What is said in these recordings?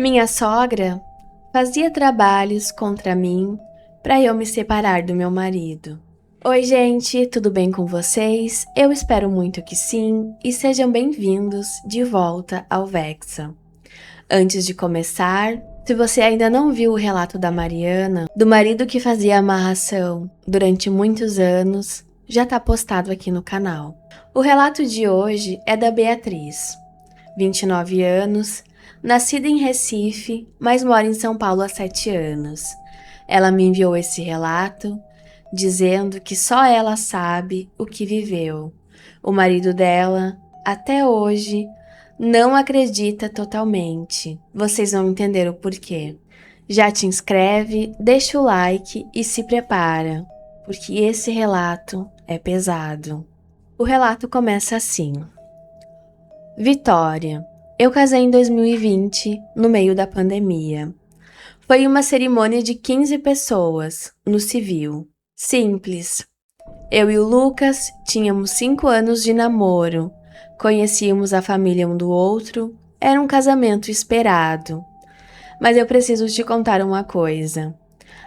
Minha sogra fazia trabalhos contra mim para eu me separar do meu marido. Oi, gente, tudo bem com vocês? Eu espero muito que sim e sejam bem-vindos de volta ao Vexa. Antes de começar, se você ainda não viu o relato da Mariana, do marido que fazia amarração durante muitos anos, já está postado aqui no canal. O relato de hoje é da Beatriz, 29 anos, nascida em Recife, mas mora em São Paulo há 7 anos. Ela me enviou esse relato dizendo que só ela sabe o que viveu. O marido dela, até hoje, não acredita totalmente. Vocês vão entender o porquê. Já te inscreve, deixa o like e se prepara, porque esse relato é pesado. O relato começa assim. Vitória. Eu casei em 2020, no meio da pandemia. Foi uma cerimônia de 15 pessoas, no civil. Simples. Eu e o Lucas tínhamos 5 anos de namoro. Conhecíamos a família um do outro. Era um casamento esperado. Mas eu preciso te contar uma coisa.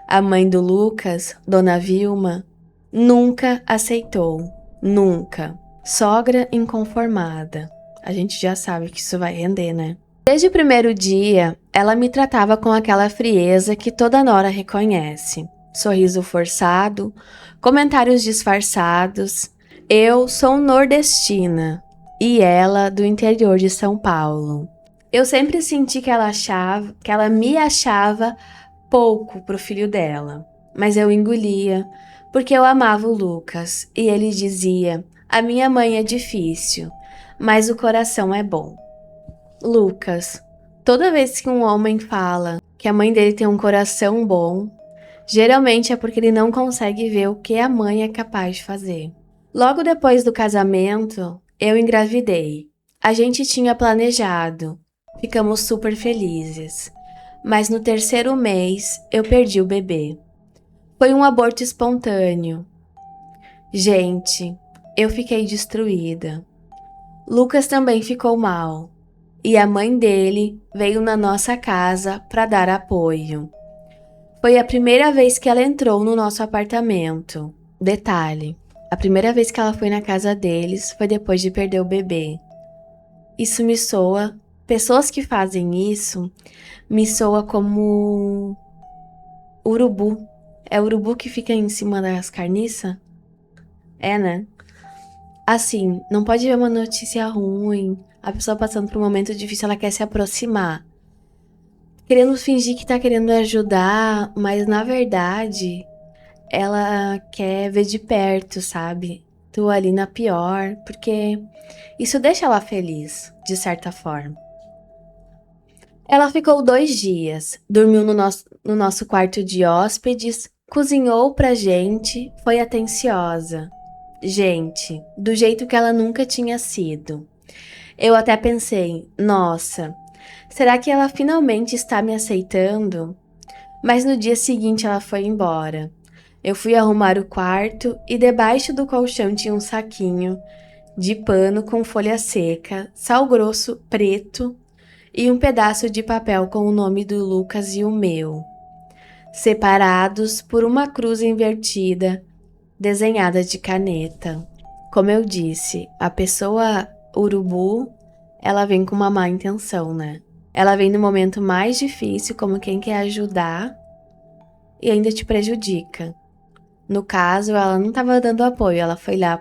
A mãe do Lucas, Dona Vilma, nunca aceitou. Nunca. Sogra inconformada. A gente já sabe que isso vai render, né? Desde o primeiro dia, ela me tratava com aquela frieza que toda nora reconhece. Sorriso forçado, comentários disfarçados. Eu sou nordestina e ela do interior de São Paulo. Eu sempre senti que ela me achava pouco pro filho dela, mas eu engolia, porque eu amava o Lucas e ele dizia: "A minha mãe é difícil, mas o coração é bom." Lucas, toda vez que um homem fala que a mãe dele tem um coração bom, geralmente é porque ele não consegue ver o que a mãe é capaz de fazer. Logo depois do casamento, eu engravidei. A gente tinha planejado, ficamos super felizes. Mas no terceiro mês, eu perdi o bebê. Foi um aborto espontâneo. Gente, eu fiquei destruída. Lucas também ficou mal. E a mãe dele veio na nossa casa para dar apoio. Foi a primeira vez que ela entrou no nosso apartamento. Detalhe, a primeira vez que ela foi na casa deles foi depois de perder o bebê. Isso me soa, pessoas que fazem isso, me soa como urubu. É o urubu que fica em cima das carniças? É, né? Assim, não pode ver uma notícia ruim, a pessoa passando por um momento difícil, ela quer se aproximar. Querendo fingir que tá querendo ajudar, mas na verdade, ela quer ver de perto, sabe? Tu ali na pior, porque isso deixa ela feliz, de certa forma. Ela ficou 2 dias, dormiu no nosso quarto de hóspedes, cozinhou pra gente, foi atenciosa. Gente, do jeito que ela nunca tinha sido. Eu até pensei, nossa, será que ela finalmente está me aceitando? Mas no dia seguinte ela foi embora. Eu fui arrumar o quarto e debaixo do colchão tinha um saquinho de pano com folha seca, sal grosso preto e um pedaço de papel com o nome do Lucas e o meu, separados por uma cruz invertida, desenhada de caneta. Como eu disse, a pessoa urubu, ela vem com uma má intenção, né? Ela vem no momento mais difícil, como quem quer ajudar, e ainda te prejudica. No caso, ela não estava dando apoio, ela foi lá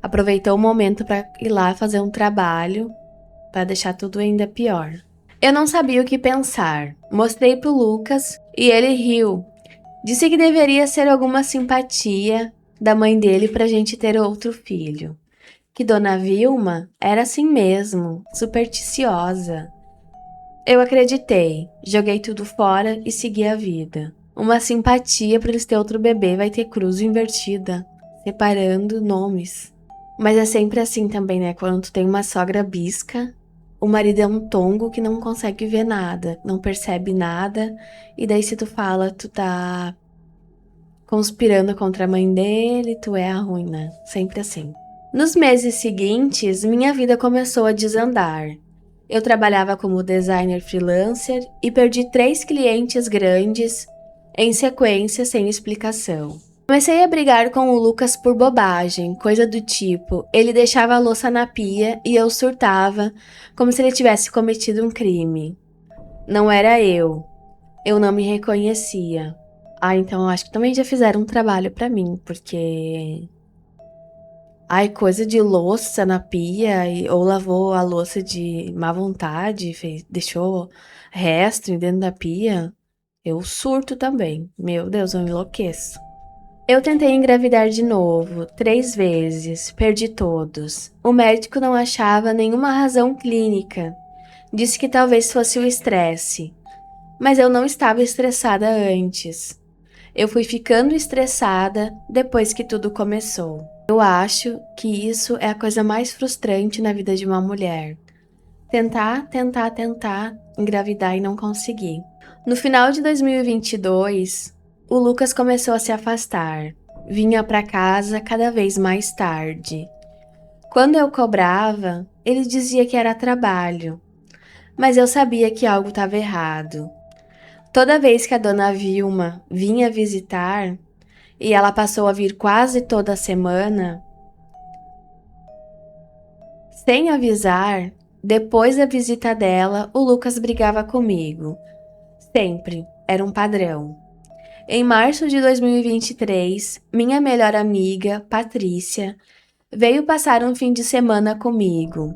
aproveitou o momento para ir lá fazer um trabalho para deixar tudo ainda pior. Eu não sabia o que pensar. Mostrei pro Lucas e ele riu. Disse que deveria ser alguma simpatia da mãe dele pra gente ter outro filho. Que Dona Vilma era assim mesmo, supersticiosa. Eu acreditei, joguei tudo fora e segui a vida. Uma simpatia para eles ter outro bebê vai ter cruz invertida, separando nomes. Mas é sempre assim também, né? Quando tu tem uma sogra bisca, o marido é um tongo que não consegue ver nada, não percebe nada, e daí se tu fala, tu tá conspirando contra a mãe dele, tu é a ruim, né? Sempre assim. Nos meses seguintes, minha vida começou a desandar. Eu trabalhava como designer freelancer e perdi 3 clientes grandes em sequência sem explicação. Comecei a brigar com o Lucas por bobagem, coisa do tipo, ele deixava a louça na pia e eu surtava, como se ele tivesse cometido um crime. Não era eu não me reconhecia. Então eu acho que também já fizeram um trabalho pra mim, porque... Ai, coisa de louça na pia, ou lavou a louça de má vontade, deixou resto dentro da pia. Eu surto também. Meu Deus, eu enlouqueço. Eu tentei engravidar de novo, 3 vezes, perdi todos. O médico não achava nenhuma razão clínica. Disse que talvez fosse o estresse. Mas eu não estava estressada antes. Eu fui ficando estressada depois que tudo começou. Eu acho que isso é a coisa mais frustrante na vida de uma mulher. Tentar engravidar e não conseguir. No final de 2022, o Lucas começou a se afastar. Vinha para casa cada vez mais tarde. Quando eu cobrava, ele dizia que era trabalho, mas eu sabia que algo estava errado. Toda vez que a dona Vilma vinha visitar, e ela passou a vir quase toda semana, sem avisar, depois da visita dela, o Lucas brigava comigo. Sempre, era um padrão. Em março de 2023, minha melhor amiga, Patrícia, veio passar um fim de semana comigo.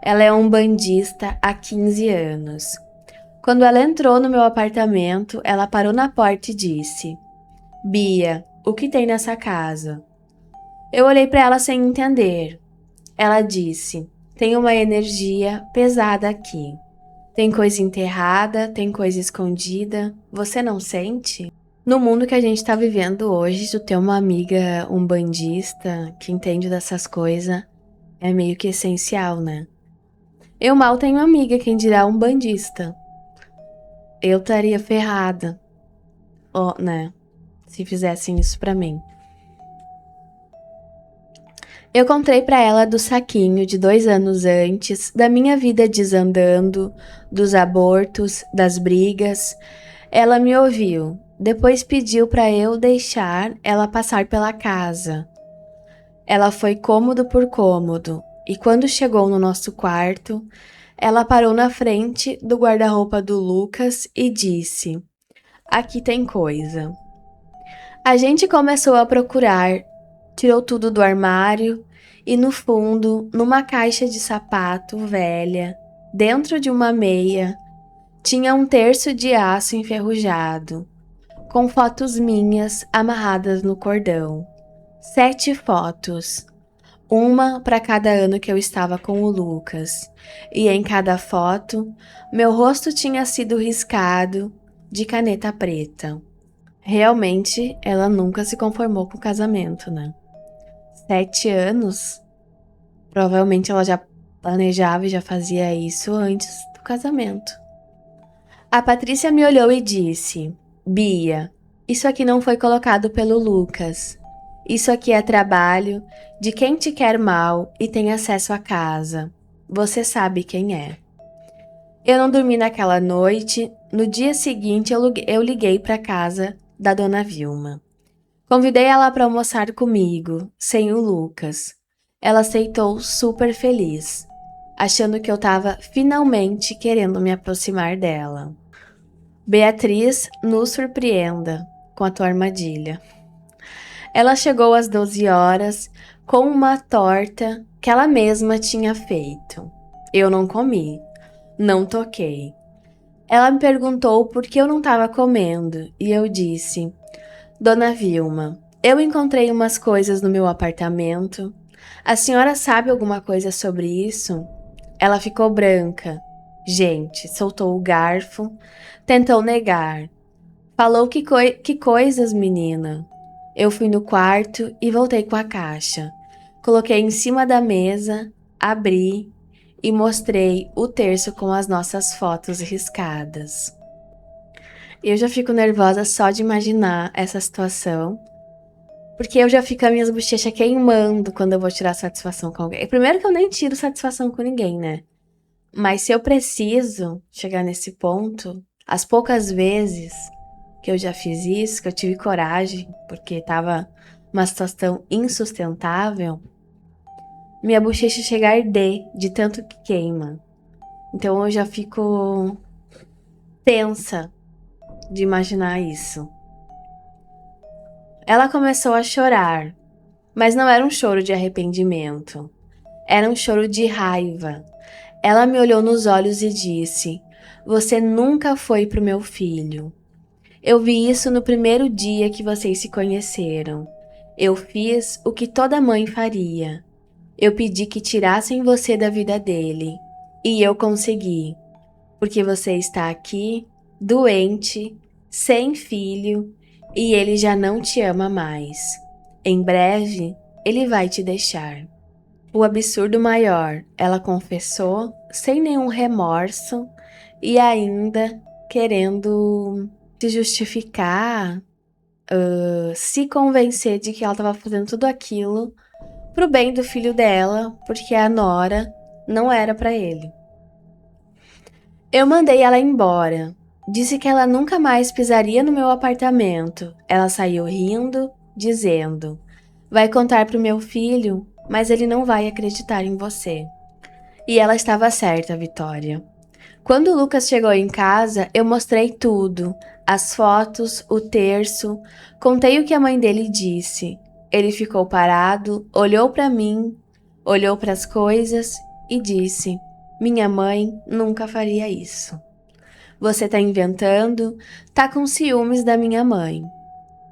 Ela é umbandista há 15 anos. Quando ela entrou no meu apartamento, ela parou na porta e disse: Bia, o que tem nessa casa? Eu olhei para ela sem entender. Ela disse: tem uma energia pesada aqui. Tem coisa enterrada, tem coisa escondida. Você não sente? No mundo que a gente tá vivendo hoje, tu ter uma amiga umbandista que entende dessas coisas é meio que essencial, né? Eu mal tenho amiga, quem dirá umbandista. Eu estaria ferrada, ó, né? Se fizessem isso pra mim. Eu contei pra ela do saquinho de 2 anos antes, da minha vida desandando, dos abortos, das brigas. Ela me ouviu. Depois pediu pra eu deixar ela passar pela casa. Ela foi cômodo por cômodo, e quando chegou no nosso quarto, ela parou na frente do guarda-roupa do Lucas e disse: aqui tem coisa. A gente começou a procurar, tirou tudo do armário e no fundo, numa caixa de sapato velha, dentro de uma meia, tinha um terço de aço enferrujado, com fotos minhas amarradas no cordão. 7 fotos, uma para cada ano que eu estava com o Lucas, e em cada foto, meu rosto tinha sido riscado de caneta preta. Realmente, ela nunca se conformou com o casamento, né? 7 anos? Provavelmente ela já planejava e já fazia isso antes do casamento. A Patrícia me olhou e disse: Bia, isso aqui não foi colocado pelo Lucas. Isso aqui é trabalho de quem te quer mal e tem acesso à casa. Você sabe quem é. Eu não dormi naquela noite. No dia seguinte, eu liguei para casa da dona Vilma. Convidei ela para almoçar comigo, sem o Lucas. Ela aceitou super feliz, achando que eu estava finalmente querendo me aproximar dela. Beatriz, nos surpreenda com a tua armadilha. Ela chegou às 12 horas com uma torta que ela mesma tinha feito. Eu não comi, não toquei. Ela me perguntou por que eu não estava comendo e eu disse: Dona Vilma, eu encontrei umas coisas no meu apartamento. A senhora sabe alguma coisa sobre isso? Ela ficou branca. Gente, soltou o garfo, tentou negar. Falou que coisas, menina. Eu fui no quarto e voltei com a caixa. Coloquei em cima da mesa, abri e mostrei o terço com as nossas fotos riscadas. Eu já fico nervosa só de imaginar essa situação, porque eu já fico as minhas bochechas queimando quando eu vou tirar satisfação com alguém. Primeiro que eu nem tiro satisfação com ninguém, né? Mas se eu preciso chegar nesse ponto, as poucas vezes que eu já fiz isso, que eu tive coragem, porque tava uma situação insustentável, minha bochecha chega a arder de tanto que queima. Então eu já fico tensa de imaginar isso. Ela começou a chorar, mas não era um choro de arrependimento. Era um choro de raiva. Ela me olhou nos olhos e disse: "Você nunca foi pro meu filho. Eu vi isso no primeiro dia que vocês se conheceram. Eu fiz o que toda mãe faria. Eu pedi que tirassem você da vida dele. E eu consegui, porque você está aqui, doente, sem filho, e ele já não te ama mais. Em breve, ele vai te deixar." O absurdo maior, ela confessou sem nenhum remorso e ainda querendo se justificar, se convencer de que ela estava fazendo tudo aquilo pro bem do filho dela, porque a nora não era para ele. Eu mandei ela embora. Disse que ela nunca mais pisaria no meu apartamento. Ela saiu rindo, dizendo: "Vai contar pro meu filho, mas ele não vai acreditar em você." E ela estava certa, Vitória. Quando o Lucas chegou em casa, eu mostrei tudo: as fotos, o terço, contei o que a mãe dele disse. Ele ficou parado, olhou para mim, olhou para as coisas e disse: "Minha mãe nunca faria isso. Você tá inventando, tá com ciúmes da minha mãe."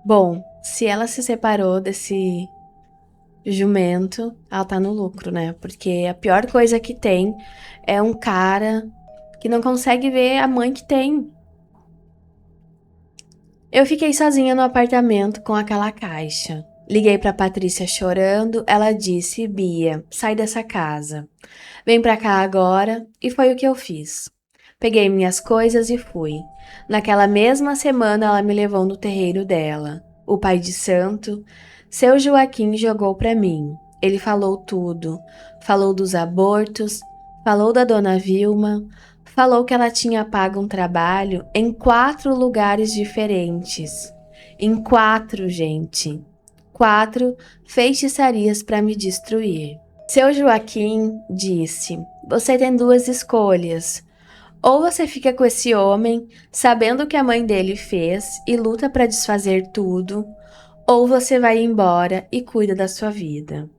Bom, se ela se separou desse jumento, ela tá no lucro, né? Porque a pior coisa que tem é um cara que não consegue ver a mãe que tem. Eu fiquei sozinha no apartamento com aquela caixa. Liguei pra Patrícia chorando, ela disse: "Bia, sai dessa casa. Vem pra cá agora." E foi o que eu fiz. Peguei minhas coisas e fui. Naquela mesma semana ela me levou no terreiro dela. O pai de santo, seu Joaquim, jogou pra mim. Ele falou tudo. Falou dos abortos, falou da dona Vilma, falou que ela tinha pago um trabalho em 4 lugares diferentes. Em 4, gente. 4 feitiçarias para me destruir. Seu Joaquim disse: "Você tem 2 escolhas. Ou você fica com esse homem, sabendo o que a mãe dele fez e luta para desfazer tudo, ou você vai embora e cuida da sua vida.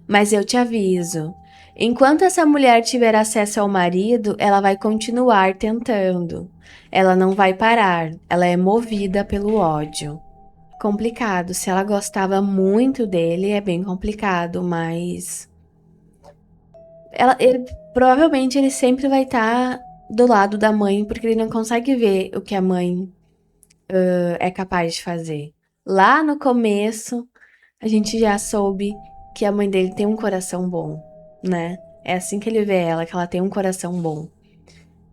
Mas eu te aviso, enquanto essa mulher tiver acesso ao marido, ela vai continuar tentando. Ela não vai parar, ela é movida pelo ódio." Complicado, se ela gostava muito dele, é bem complicado, mas provavelmente ele sempre vai estar do lado da mãe, porque ele não consegue ver o que a mãe é capaz de fazer. Lá no começo, a gente já soube que a mãe dele tem um coração bom, né? É assim que ele vê ela, que ela tem um coração bom.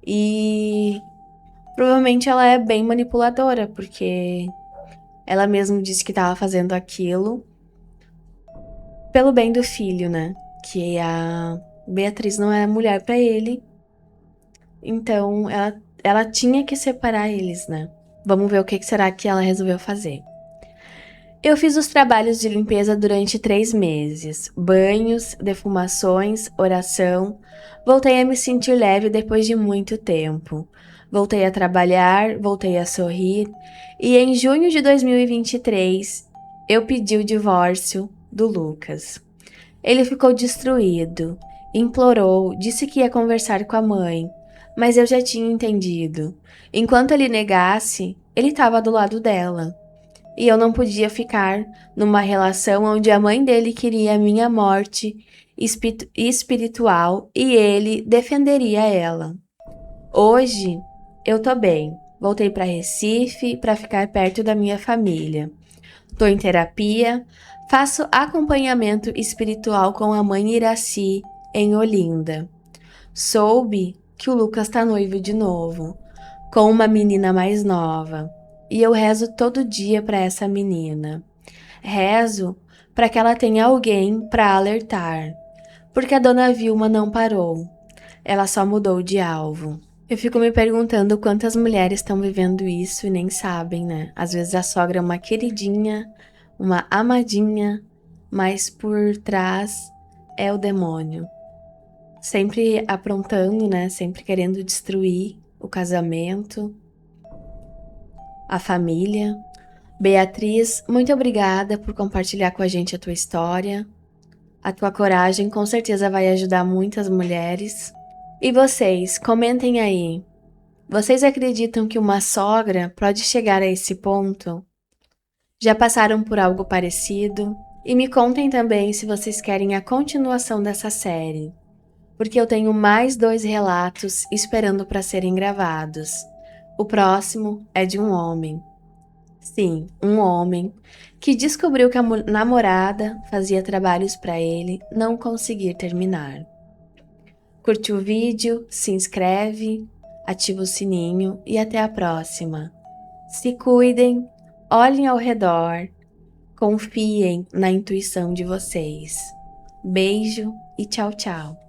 E provavelmente ela é bem manipuladora, porque ela mesma disse que estava fazendo aquilo pelo bem do filho, né? Que a Beatriz não era mulher para ele, então ela tinha que separar eles, né? Vamos ver o que será que ela resolveu fazer. Eu fiz os trabalhos de limpeza durante 3 meses. Banhos, defumações, oração. Voltei a me sentir leve depois de muito tempo. Voltei a trabalhar, voltei a sorrir. E em junho de 2023, eu pedi o divórcio do Lucas. Ele ficou destruído. Implorou, disse que ia conversar com a mãe. Mas eu já tinha entendido. Enquanto ele negasse, ele estava do lado dela. E eu não podia ficar numa relação onde a mãe dele queria a minha morte espiritual e ele defenderia ela. Hoje eu tô bem. Voltei para Recife para ficar perto da minha família. Tô em terapia, faço acompanhamento espiritual com a mãe Iraci em Olinda. Soube que o Lucas tá noivo de novo, com uma menina mais nova. E eu rezo todo dia para essa menina. Rezo para que ela tenha alguém para alertar, porque a dona Vilma não parou. ela só mudou de alvo. Eu fico me perguntando quantas mulheres estão vivendo isso e nem sabem, né? Às vezes a sogra é uma queridinha, uma amadinha, mas por trás é o demônio. Sempre aprontando, né? Sempre querendo destruir o casamento, a família. Beatriz, muito obrigada por compartilhar com a gente a tua história. A tua coragem com certeza vai ajudar muitas mulheres. E vocês, comentem aí. Vocês acreditam que uma sogra pode chegar a esse ponto? Já passaram por algo parecido? E me contem também se vocês querem a continuação dessa série, porque eu tenho mais 2 relatos esperando para serem gravados. O próximo é de um homem. Sim, um homem que descobriu que a namorada fazia trabalhos para ele não conseguir terminar. Curte o vídeo, se inscreve, ativa o sininho e até a próxima. Se cuidem, olhem ao redor, confiem na intuição de vocês. Beijo e tchau, tchau.